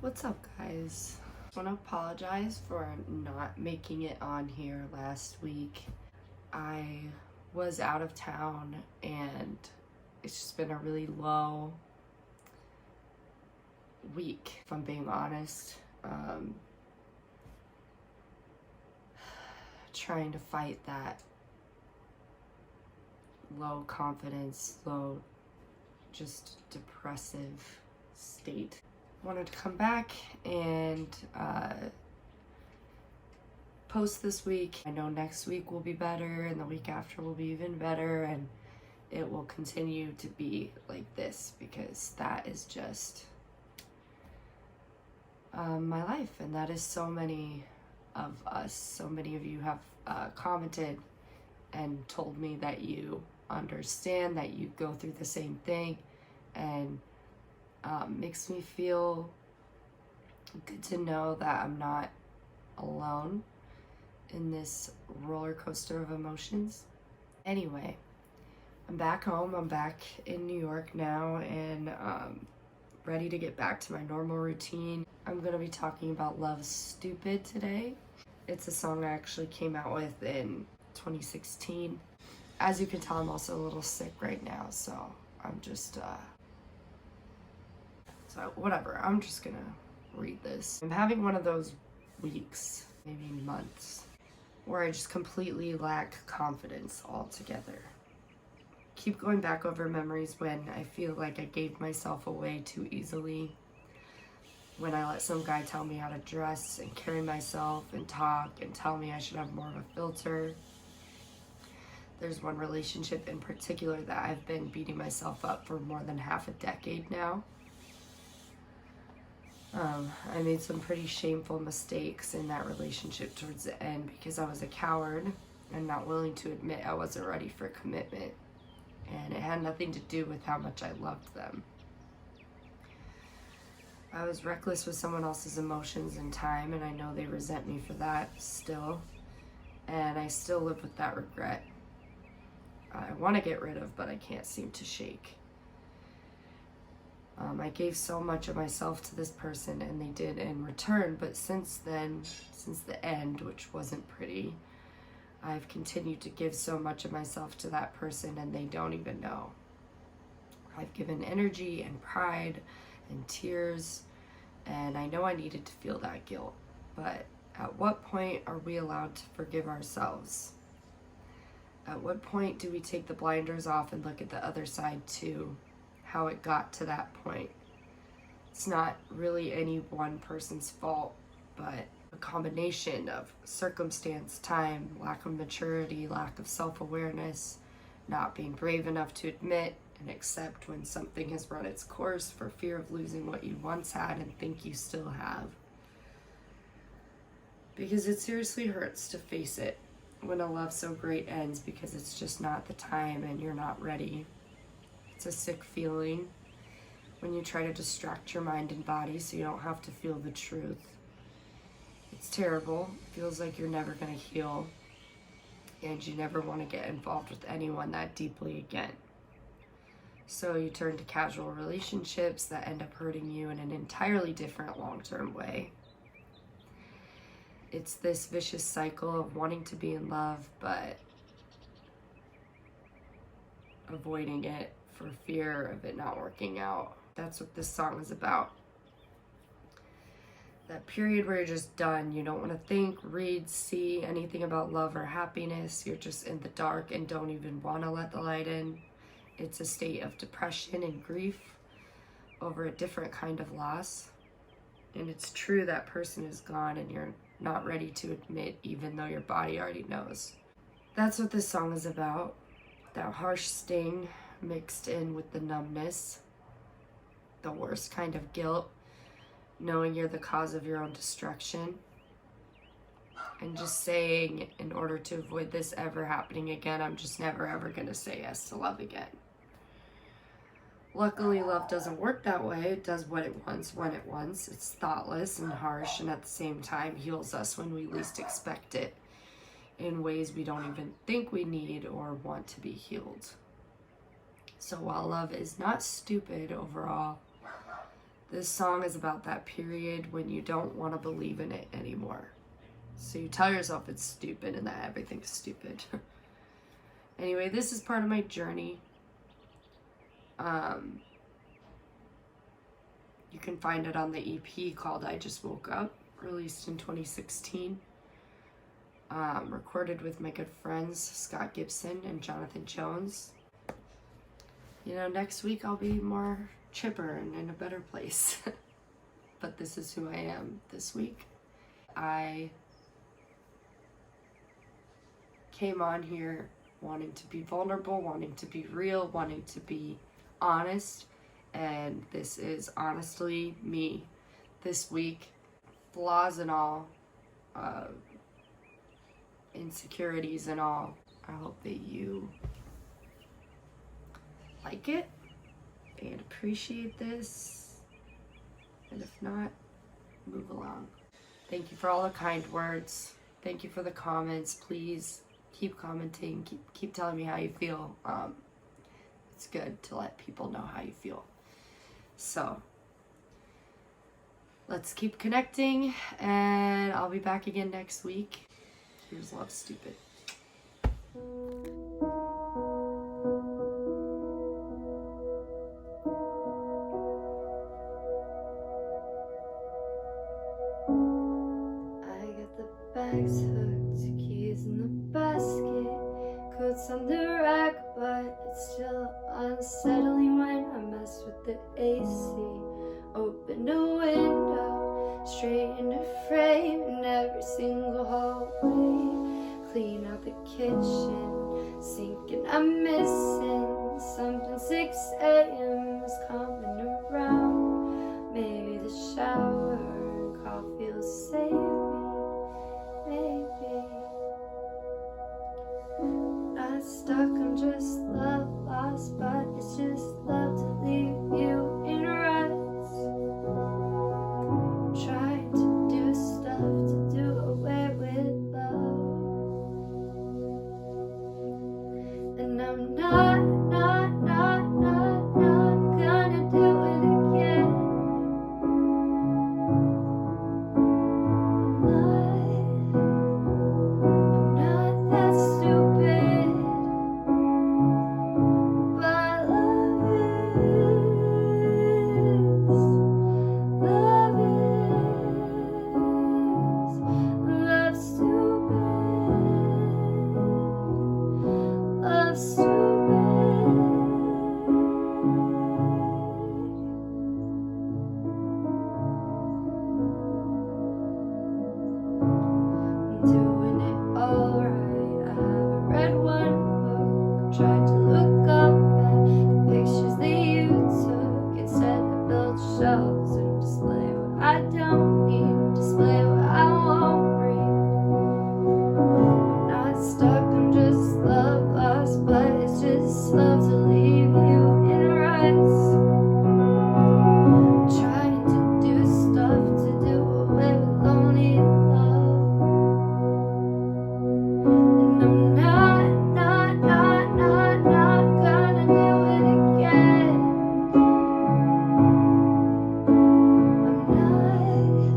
What's up, guys? I want to apologize for not making it on here last week. I was out of town and it's just been a really low week, if I'm being honest. Trying to fight that low confidence, low, just depressive state. Wanted to come back and post this week. I know next week will be better and the week after will be even better, and it will continue to be like this because that is just my life, and that is so many of us. So many of you have commented and told me that you understand, that you go through the same thing, and makes me feel good to know that I'm not alone in this roller coaster of emotions. Anyway, I'm back home. I'm back in New York now, and ready to get back to my normal routine. I'm gonna be talking about Love Stupid today. It's a song I actually came out with in 2016. As you can tell, I'm also a little sick right now, so I'm just so whatever, I'm just gonna read this. I'm having one of those weeks, maybe months, where I just completely lack confidence altogether. Keep going back over memories when I feel like I gave myself away too easily. When I let some guy tell me how to dress and carry myself and talk and tell me I should have more of a filter. There's one relationship in particular that I've been beating myself up for more than half a decade now. I made some pretty shameful mistakes in that relationship towards the end because I was a coward and not willing to admit I wasn't ready for commitment. And it had nothing to do with how much I loved them. I was reckless with someone else's emotions and time, and I know they resent me for that still. And I still live with that regret. I want to get rid of, but I can't seem to shake. I gave so much of myself to this person, and they did in return, but since then, since the end, which wasn't pretty, I've continued to give so much of myself to that person, and they don't even know. I've given energy and pride and tears, and I know I needed to feel that guilt, but at what point are we allowed to forgive ourselves? At what point do we take the blinders off and look at the other side too? How it got to that point. It's not really any one person's fault, but a combination of circumstance, time, lack of maturity, lack of self-awareness, not being brave enough to admit and accept when something has run its course for fear of losing what you once had and think you still have. Because it seriously hurts to face it when a love so great ends because it's just not the time and you're not ready. It's a sick feeling when you try to distract your mind and body so you don't have to feel the truth. It's terrible. It feels like you're never going to heal, and you never want to get involved with anyone that deeply again. So you turn to casual relationships that end up hurting you in an entirely different long-term way. It's this vicious cycle of wanting to be in love, but avoiding it for fear of it not working out. That's what this song is about. That period where you're just done. You don't want to think, read, see anything about love or happiness. You're just in the dark and don't even want to let the light in. It's a state of depression and grief over a different kind of loss. And it's true that person is gone and you're not ready to admit, even though your body already knows. That's what this song is about. That harsh sting mixed in with the numbness, the worst kind of guilt, knowing you're the cause of your own destruction, and just saying, in order to avoid this ever happening again, I'm just never ever gonna say yes to love again. Luckily, love doesn't work that way. It does what it wants, when it wants. It's thoughtless and harsh, and at the same time heals us when we least expect it, in ways we don't even think we need or want to be healed. So while love is not stupid overall, This song is about that period when you don't want to believe in it anymore. So you tell yourself it's stupid and that everything's stupid. Anyway, this is part of my journey. You can find it on the EP called I Just Woke Up, released in 2016. Recorded with my good friends Scott Gibson and Jonathan Jones. You know, next week I'll be more chipper and in a better place. But this is who I am this week. I came on here wanting to be vulnerable, wanting to be real, wanting to be honest, and this is honestly me this week. Flaws and all, insecurities and all. I hope that you like it and appreciate this, and if not, move along. Thank you for all the kind words. Thank you for the comments. Please keep commenting, keep telling me how you feel. It's good to let people know how you feel. So let's keep connecting, and I'll be back again next week. Here's Love Stupid. Bags hooked, keys in the basket, coats on the rack, but it's still unsettling when I mess with the AC. Open a window, straighten a frame in every single hallway. Clean out the kitchen, sinking, I'm missing something. 6 a.m. is coming around. Maybe the shower and coffee will save me. Maybe not stuck, I'm just love lost, but it's just love to leave you in ruts. Trying to do stuff to do away with love, and I'm not gonna do it again. Doing it alright. I haven't read one book. Tried to look up at the pictures that you took. Instead, I built shelves and display what I don't need, display what I won't read. I'm not stuck, I'm just love lost, but it's just love to leave you in ruts. Trying to do stuff to do away with lonely love. And I'm not gonna do it again. I'm not